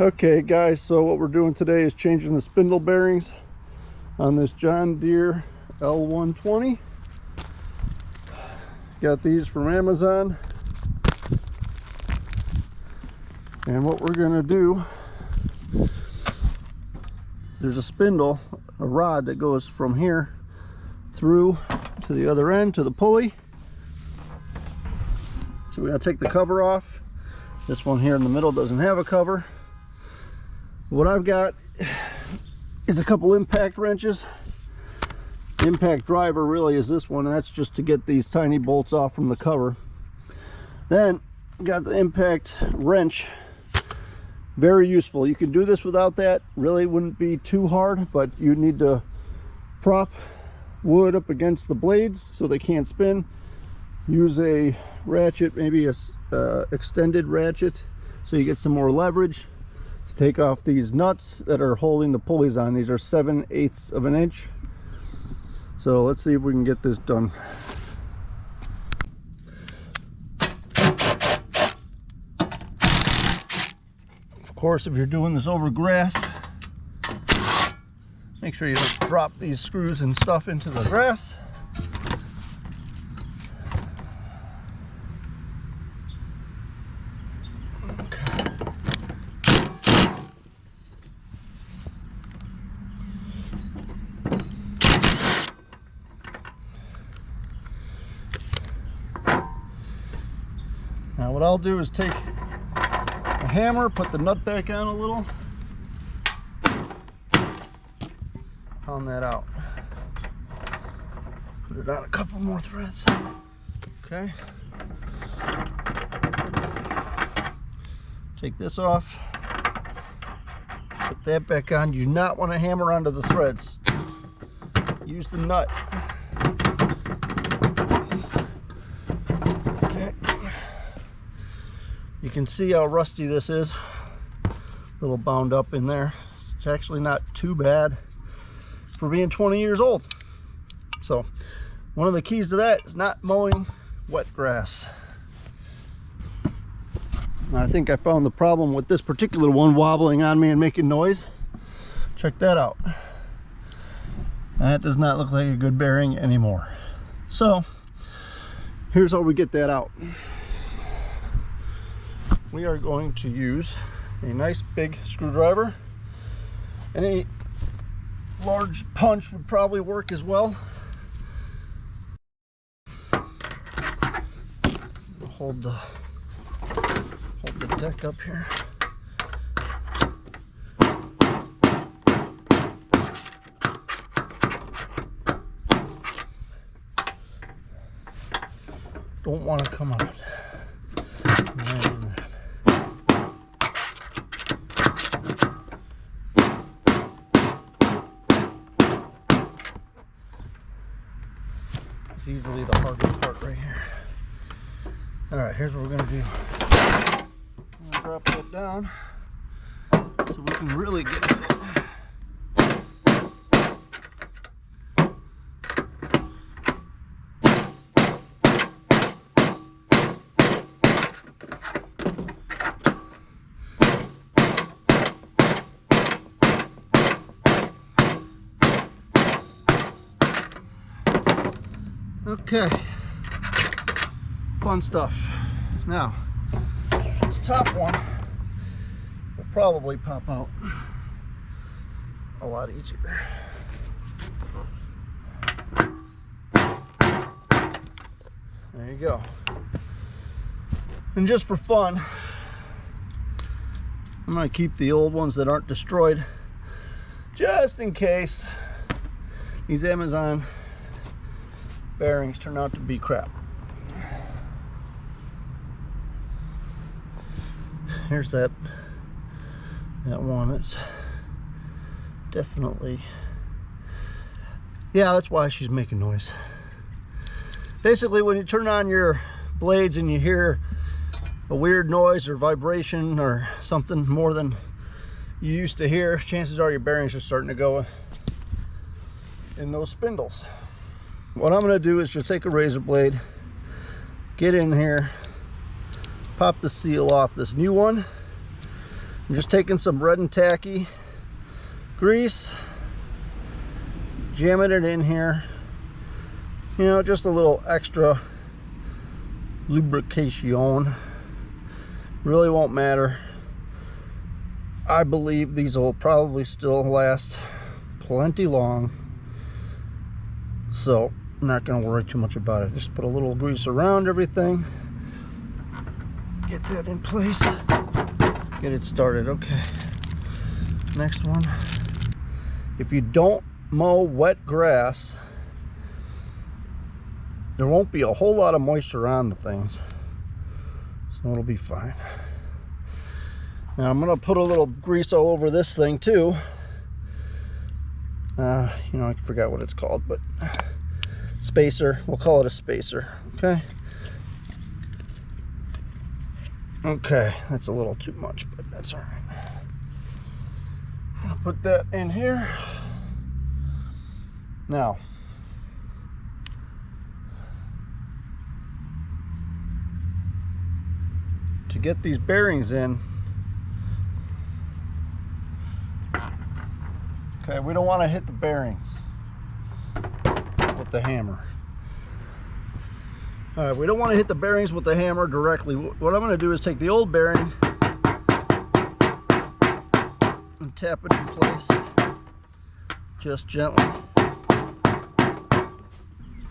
Okay guys, so what we're doing today is changing the spindle bearings on this John Deere L120. Got these from Amazon. And what we're gonna do, there's a spindle, a rod that goes from here through to the other end to the pulley. So we're gonna take the cover off. This one here in the middle doesn't have a cover. What I've got is a couple impact wrenches. The impact driver really is this one, and that's just to get these tiny bolts off from the cover. Then got the impact wrench. Very useful. You can do this without that. Really wouldn't be too hard, but you need to prop wood up against the blades so they can't spin. Use a ratchet, maybe a extended ratchet, so you get some more leverage to take off these nuts that are holding the pulleys on. These are 7/8 of an inch. So let's see if we can get this done. Of course, if you're doing this over grass, make sure you don't drop these screws and stuff into the grass. Now what I'll do is take a hammer, put the nut back on a little, pound that out, put it on a couple more threads. Okay, take this off, put that back on. You do not want to hammer onto the threads. Use the nut. You can see how rusty this is, a little bound up in there. It's actually not too bad for being 20 years old. So one of the keys to that is not mowing wet grass. Now, I think I found the problem with this particular one wobbling on me and making noise. Check that out. That does not look like a good bearing anymore. So here's how we get that out. We are going to use a nice big screwdriver. Any large punch would probably work as well. Hold the deck up here. Don't want to come out. It's easily the harder part right here. Alright, here's what we're going to do. I'm going to drop that down so we can really get at it. Okay, fun stuff. Now, this top one will probably pop out a lot easier. There you go. And just for fun, I'm going to keep the old ones that aren't destroyed, just in case these Amazon bearings turn out to be crap. Here's that one. It's definitely, yeah, that's why she's making noise. Basically, when you turn on your blades and you hear a weird noise or vibration or something more than you used to hear, chances are your bearings are starting to go in those spindles. What I'm going to do is just take a razor blade, get in here, pop the seal off this new one, I'm just taking some red and tacky grease, jamming it in here. You know, just a little extra lubrication. Really won't matter. I believe these will probably still last plenty long, so I'm not going to worry too much about it. Just put a little grease around everything, get that in place, get it started. Okay, next one. If you don't mow wet grass, there won't be a whole lot of moisture on the things, so it'll be fine. Now I'm going to put a little grease all over this thing too. You know, I forgot what it's called, but spacer. We'll call it a spacer. Okay. Okay, that's a little too much, but that's all right. I'll put that in here. Now, to get these bearings in, okay, we don't want to hit the bearings with the hammer. All right, we don't want to hit the bearings with the hammer directly. What I'm going to do is take the old bearing and tap it in place just gently.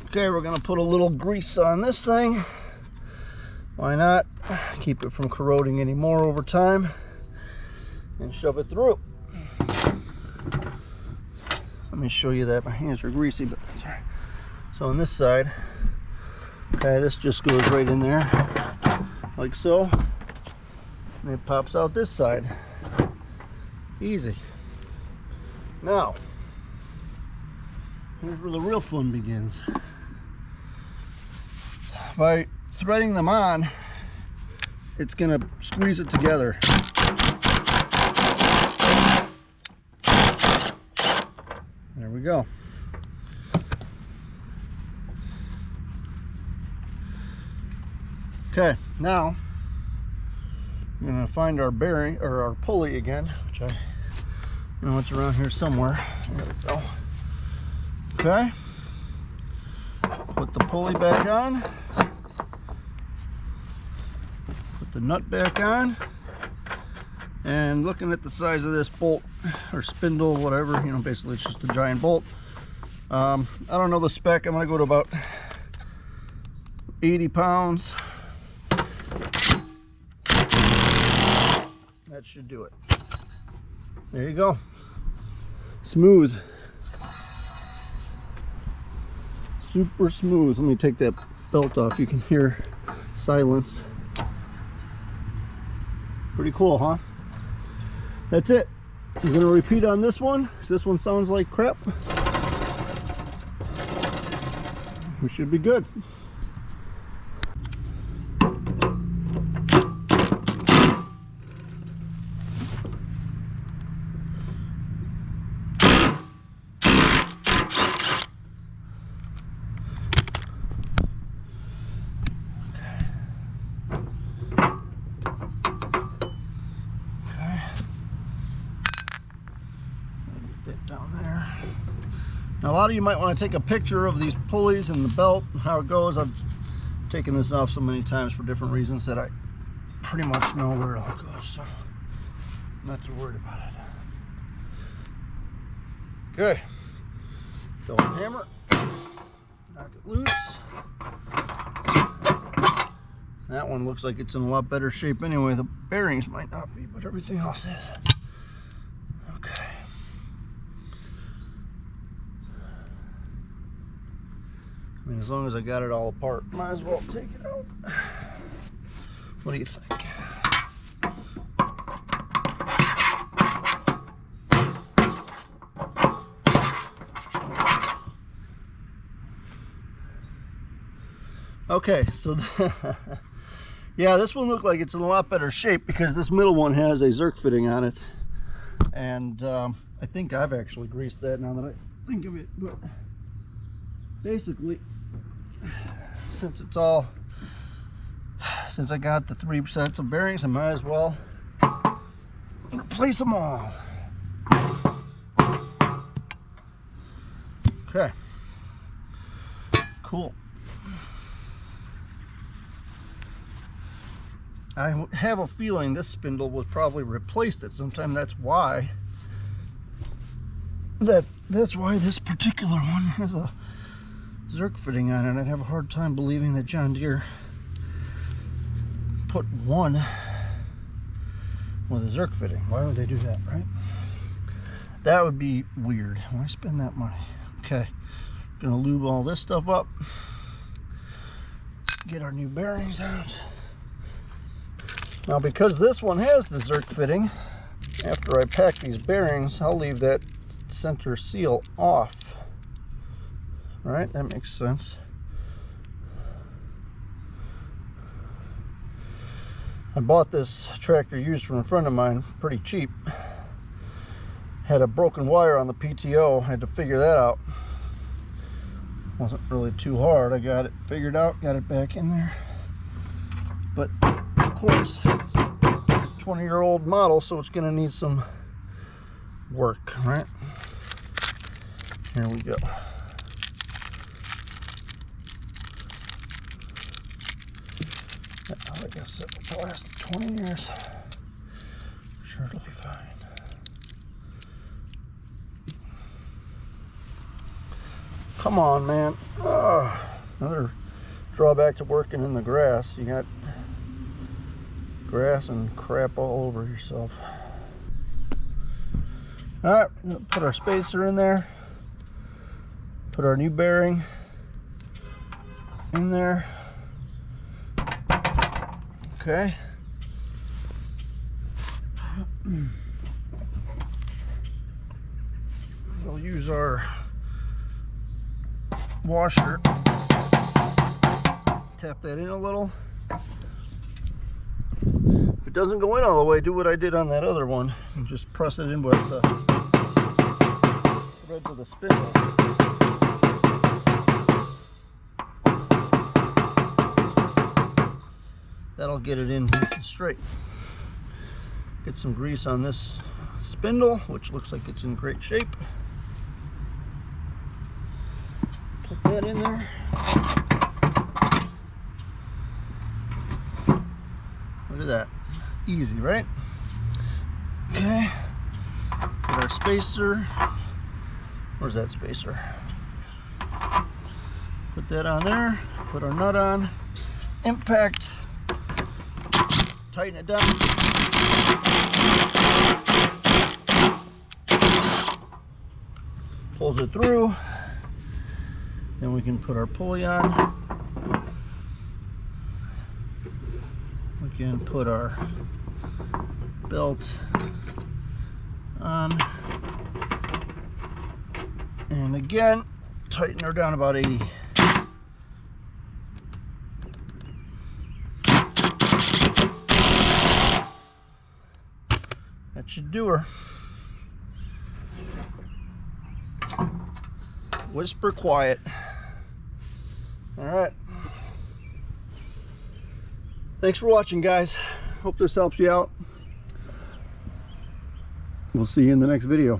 Okay, we're going to put a little grease on this thing. Why not? Keep it from corroding anymore over time, and shove it through. Let me show you that. My hands are greasy, but that's all right. So on this side, okay, this just goes right in there, like so. And it pops out this side. Easy. Now, here's where the real fun begins. By threading them on, it's going to squeeze it together. There we go. Okay, now we're going to find our bearing, or our pulley again, which I know it's around here somewhere. There we go. Okay, put the pulley back on, put the nut back on, and looking at the size of this bolt or spindle, whatever, you know, basically it's just a giant bolt. I don't know the spec. I'm going to go to about 80 pounds. That should do it. There you go. Smooth. Super smooth. Let me take that belt off. You can hear silence. Pretty cool, huh? That's it. I'm going to repeat on this one, because this one sounds like crap. We should be good. Now, a lot of you might want to take a picture of these pulleys and the belt and how it goes. I've taken this off so many times for different reasons that I pretty much know where it all goes, so I'm not too worried about it. Okay, throw a hammer, knock it loose. That one looks like it's in a lot better shape anyway. The bearings might not be, but everything else is. Okay. I mean, as long as I got it all apart, might as well take it out. What do you think? Okay, so yeah, this one looked like it's in a lot better shape because this middle one has a Zerk fitting on it, and I think I've actually greased that now that I think of it. But basically, since I got the 3 sets of bearings, I might as well replace them all. Okay. Cool. I have a feeling this spindle was probably replaced at some time. That's why this particular one has a Zerk fitting on it. I'd have a hard time believing that John Deere put one with a Zerk fitting. Why would they do that, right? That would be weird. Why spend that money? Okay, gonna lube all this stuff up, get our new bearings out. Now, because this one has the Zerk fitting, after I pack these bearings, I'll leave that center seal off. Right, that makes sense. I bought this tractor used from a friend of mine pretty cheap. Had a broken wire on the PTO, had to figure that out. Wasn't really too hard. I got it figured out, got it back in there. But of course, it's a 20-year-old model, so it's gonna need some work, right? Here we go. I guess it will last 20 years. Sure, it'll be fine. Come on, man. Another drawback to working in the grass. You got grass and crap all over yourself. Alright, put our spacer in there. Put our new bearing in there. Okay. We'll use our washer. Tap that in a little. If it doesn't go in all the way, do what I did on that other one and just press it in with the threads of the spindle. That'll get it in nice and straight. Get some grease on this spindle, which looks like it's in great shape. Put that in there. Look at that. Easy, right? Okay. Put our spacer. Where's that spacer? Put that on there. Put our nut on. Impact. Tighten it down. Pulls it through. Then we can put our pulley on. We can put our belt on. And again, tighten her down about 80. That should do her. Whisper quiet. All right. Thanks for watching, guys. Hope this helps you out. We'll see you in the next video.